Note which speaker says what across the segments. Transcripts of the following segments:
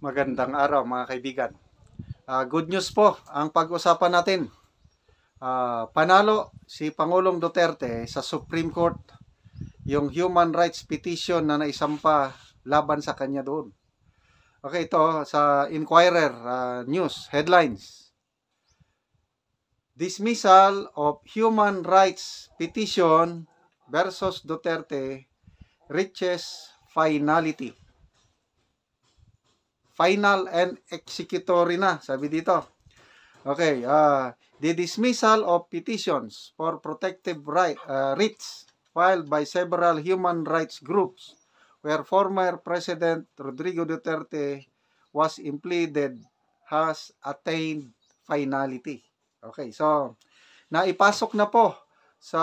Speaker 1: Magandang araw mga kaibigan. Good news po ang pag-usapan natin. Panalo si Pangulong Duterte sa Supreme Court yung human rights petition na naisampa laban sa kanya doon. Okay, ito sa Inquirer News headlines. Dismissal of human rights petition versus Duterte reaches finality. Final and executory na, sabi dito. Okay, the dismissal of petitions for protective writs filed by several human rights groups where former President Rodrigo Duterte was impleaded has attained finality. Okay, so naipasok na po sa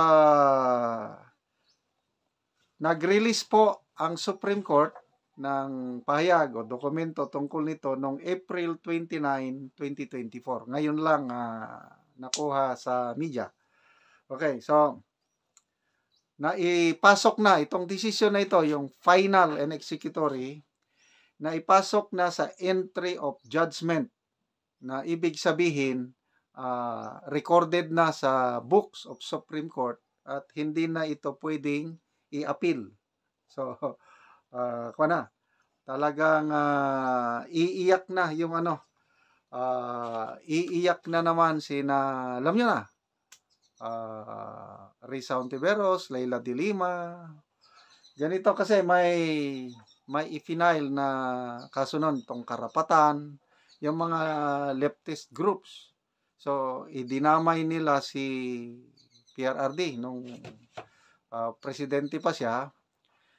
Speaker 1: nag-release po ang Supreme Court ng pahayag o dokumento tungkol nito noong April 29, 2024. Ngayon lang nakuha sa media. Okay, so naipasok na itong desisyon na ito, yung final and executory, naipasok na sa entry of judgment na ibig sabihin recorded na sa books of Supreme Court at hindi na ito pwedeng i-appeal. So, talagang iiyak na yung iiyak na naman alam nyo na, Risa Ontiveros, Leila de Lima. Ganito kasi may i-file na kaso nun, tong karapatan, yung mga leftist groups. So, idinamay nila si PRRD nung presidente pa siya.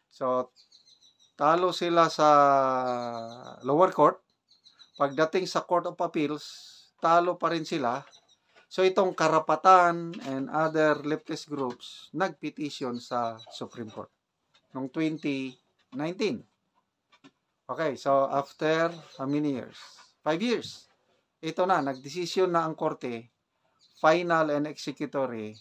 Speaker 1: So, talo sila sa lower court. Pagdating sa Court of Appeals, talo pa rin sila. So, itong karapatan and other leftist groups nagpetition sa Supreme Court noong 2019. Okay, so after how many years? 5 years. Ito na, nagdesisyon na ang korte, final and executory,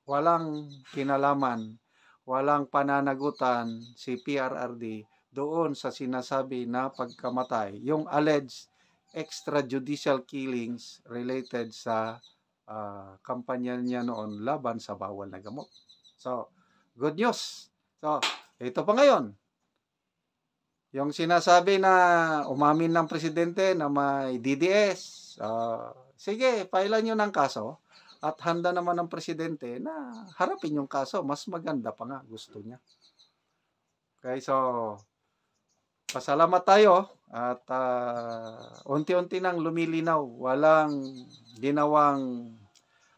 Speaker 1: walang kinalaman, walang pananagutan si PRRD doon sa sinasabi na pagkamatay, yung alleged extrajudicial killings related sa kampanya niya noon laban sa bawal na gamot. So, good news. So, ito pa ngayon. Yung sinasabi na umamin ng presidente na may DDS, sige, pailan nyo ng kaso at handa naman ng presidente na harapin yung kaso. Mas maganda pa nga, gusto niya. Okay, so pasalamat tayo at unti-unti nang lumilinaw. Walang ginawang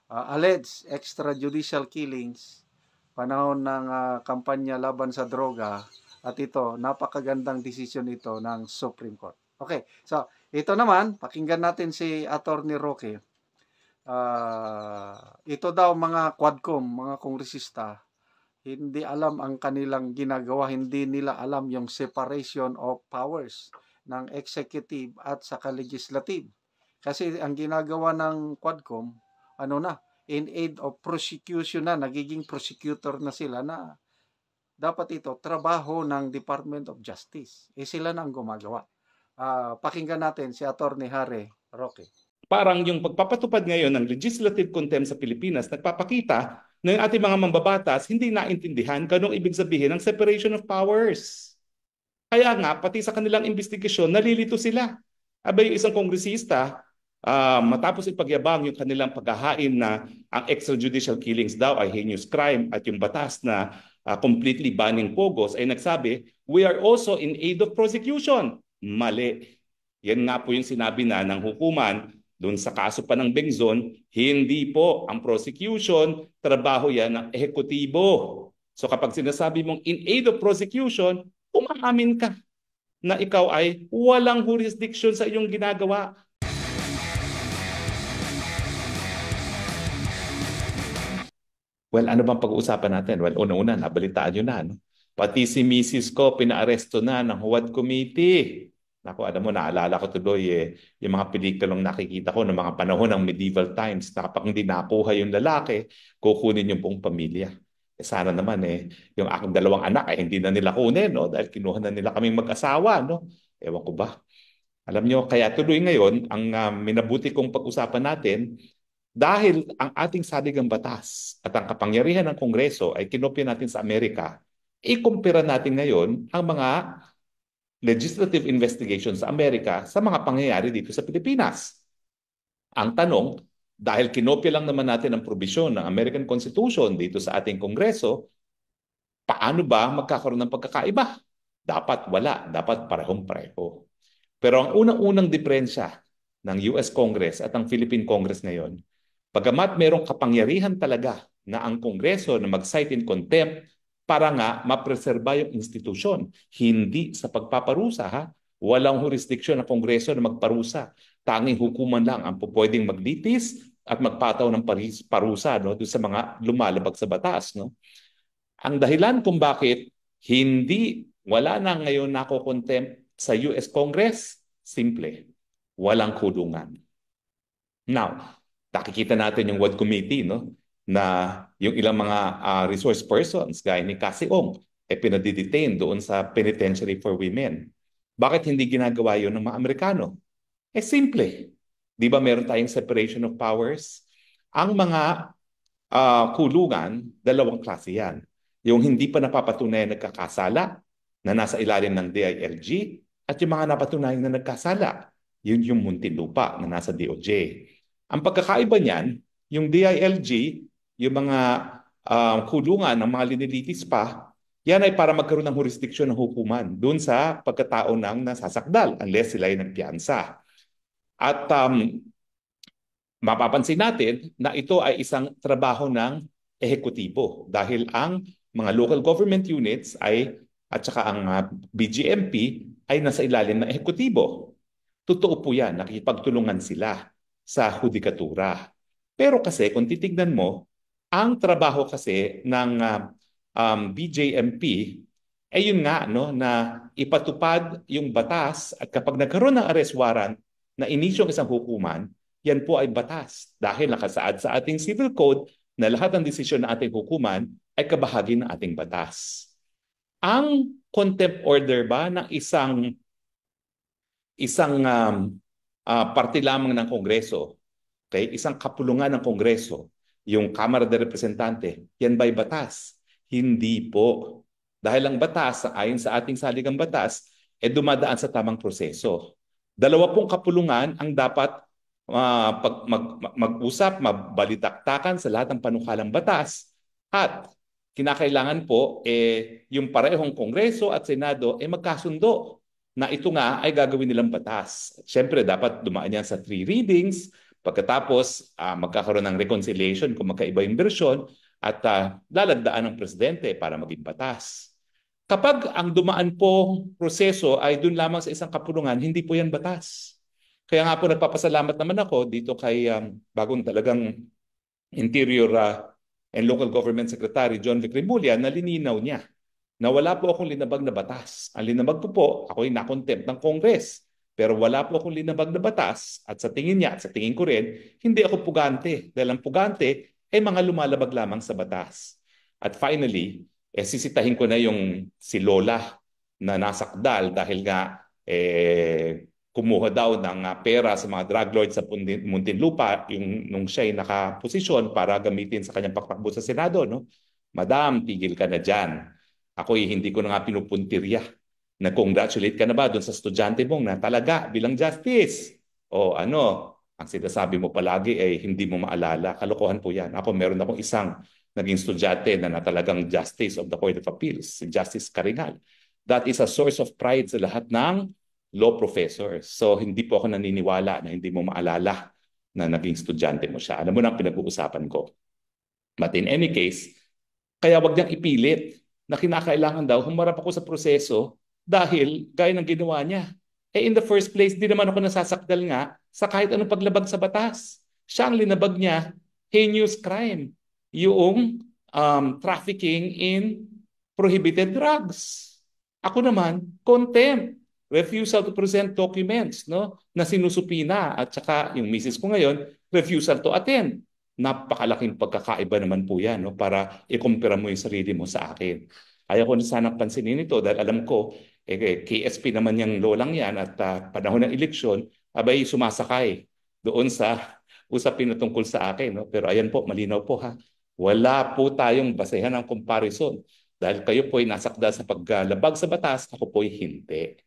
Speaker 1: alleged extrajudicial killings panahon ng kampanya laban sa droga. At ito, napakagandang desisyon ito ng Supreme Court. Okay, so ito naman, pakinggan natin si Attorney Roque. Ito daw mga Quadcom, mga kongresista, hindi alam ang kanilang ginagawa, hindi nila alam yung separation of powers ng executive at saka legislative. Kasi ang ginagawa ng Quadcom, in aid of prosecution na, nagiging prosecutor na sila na dapat ito trabaho ng Department of Justice. Sila na ang gumagawa. Pakinggan natin si Attorney Harry Roque.
Speaker 2: Parang yung pagpapatupad ngayon ng legislative contempt sa Pilipinas nagpapakita na yung ating mga mambabatas hindi naintindihan kung anong ibig sabihin ng separation of powers. Kaya nga, pati sa kanilang investigasyon, nalilito sila. Abay, yung isang kongresista, matapos ipagyabang yung kanilang paghahain na ang extrajudicial killings daw ay heinous crime at yung batas na completely banning pogos ay nagsabi, we are also in aid of prosecution. Mali. Yan nga po yung sinabi na ng hukuman doon sa kaso pa ng Bengzon, hindi po ang prosecution, trabaho yan ng ehekutibo. So kapag sinasabi mong in aid of prosecution, umaamin ka na ikaw ay walang jurisdiction sa iyong ginagawa. Well, ano bang pag-uusapan natin? Well, una-una, nabalitaan nyo na. No? Pati si Mrs. ko, pinaaresto na ng Huwad Committee. Naku, alam mo, naalala ko tuloy yung mga pelikulang nakikita ko ng mga panahon ng medieval times na kapag hindi nakuha yung lalaki, kukunin yung buong pamilya. Sana naman yung aking dalawang anak ay hindi na nila kunin, no? Dahil kinuha na nila kaming mag-asawa, no? Ewan ko ba. Alam nyo, kaya tuloy ngayon, ang minabuti kong pag-usapan natin, dahil ang ating saligang batas at ang kapangyarihan ng Kongreso ay kinopya natin sa Amerika, ikumpira natin ngayon ang mga legislative investigation sa Amerika sa mga pangyayari dito sa Pilipinas. Ang tanong, dahil kinopya lang naman natin ang probisyon ng American Constitution dito sa ating Kongreso, paano ba magkakaroon ng pagkakaiba? Dapat wala, dapat parehong-pareho. Pero ang unang-unang diferensya ng US Congress at ang Philippine Congress ngayon, pagamat merong kapangyarihan talaga na ang Kongreso na mag-cite in contempt para nga mapreserba yung institusyon, hindi sa pagpaparusa ha. Walang jurisdiction ng Kongreso na magparusa. Tanging hukuman lang ang pwedeng maglitis at magpataw ng parusa no, doon sa mga lumalabag sa batas. No? Ang dahilan kung bakit wala na ngayon nako-contempt sa US Congress, simple, walang kulungan. Now, nakikita natin yung Wad Committee, no? Na yung ilang mga resource persons, gaya ni Cassie Ong, pinadidetain doon sa Penitentiary for Women. Bakit hindi ginagawa yun ng mga Amerikano? Simple. Di ba meron tayong separation of powers? Ang mga kulungan, dalawang klase yan. Yung hindi pa napapatunayan nagkakasala, na nasa ilalim ng DILG, at yung mga napatunayan na nagkasala, yun yung Muntinlupa na nasa DOJ. Ang pagkakaiba niyan, yung DILG, yung mga kulungan ng mga linilitis pa, yan ay para magkaroon ng jurisdiksyon ng hukuman doon sa pagkatao ng nasasakdal unless sila ay nagpiyansa. At mapapansin natin na ito ay isang trabaho ng ehekutibo dahil ang mga local government units at saka ang BGMP ay nasa ilalim ng ehekutibo. Totoo po yan, nakikipagtulungan sila sa hudikatura. Pero kasi kung titignan mo, ang trabaho kasi ng BJMP ay yun nga no, na ipatupad yung batas at kapag nagkaroon ng arrest warrant na inisyong isang hukuman, yan po ay batas dahil nakasaad sa ating civil code na lahat ng desisyon ng ating hukuman ay kabahagi ng ating batas. Ang contempt order ba ng isang parte lamang ng Kongreso, okay? Isang kapulungan ng Kongreso, yung Kamara de Representante, yan ba'y batas? Hindi po. Dahil ang batas, ayon sa ating saligang batas, dumadaan sa tamang proseso. Dalawa pong kapulungan ang dapat mag-usap, mabalitaktakan sa lahat ng panukalang batas. At kinakailangan po yung parehong Kongreso at Senado magkasundo na ito nga ay gagawin nilang batas. Siyempre, dapat dumaan yan sa 3 readings. Pagkatapos, magkakaroon ng reconciliation kung magkaiba yung bersyon at lalagdaan ng presidente para maging batas. Kapag ang dumaan po proseso ay dun lamang sa isang kapulungan, hindi po yan batas. Kaya nga po nagpapasalamat naman ako dito kay bagong talagang Interior and Local Government Secretary John Vic Rimulya na lininaw niya na wala po akong linabag na batas. Ang linabag ko po, ako'y na-contempt ng Congress. Pero wala po akong linabag na batas at sa tingin niya at sa tingin ko rin, hindi ako pugante. Dahil ang pugante ay mga lumalabag lamang sa batas. At finally, sisitahin ko na yung si Lola na nasakdal dahil nga kumuha daw ng pera sa mga drug lords sa Muntinlupa nung siya'y nakaposisyon para gamitin sa kanyang pagtakbo sa Senado. No? Madam, tigil ka na dyan. Ako'y hindi ko na nga pinupuntirya. Nag-congratulate ka na ba doon sa estudyante mong na talaga bilang justice? O ano, ang sinasabi mo palagi ay hindi mo maalala. Kalokohan po yan. Ako, meron akong isang naging estudyante na talagang justice of the Court of Appeals, si Justice Karingal. That is a source of pride sa lahat ng law professors. So, hindi po ako naniniwala na hindi mo maalala na naging estudyante mo siya. Alam mo na ang pinag-uusapan ko. But in any case, kaya wag niyang ipilit na kinakailangan daw humarap ako sa proseso dahil gaya ng ginawa niya. In the first place, di naman ako nasasakdal nga sa kahit anong paglabag sa batas. Siya ang linabag niya, heinous crime, yung trafficking in prohibited drugs. Ako naman, contempt, refusal to present documents no, na sinusupina at saka yung misis ko ngayon, refusal to attend napakalaking pagkakaiba naman po yan, no? Para ikumpira mo yung sarili mo sa akin. Ayaw ko na sanang pansinin ito dahil alam ko, KSP naman yung lolang yan at panahon ng eleksyon, abay sumasakay doon sa usapin na tungkol sa akin. No? Pero ayan po, malinaw po ha. Wala po tayong basehan ng comparison dahil kayo po ay nasakdal sa paglalabag sa batas, ako po ay hindi.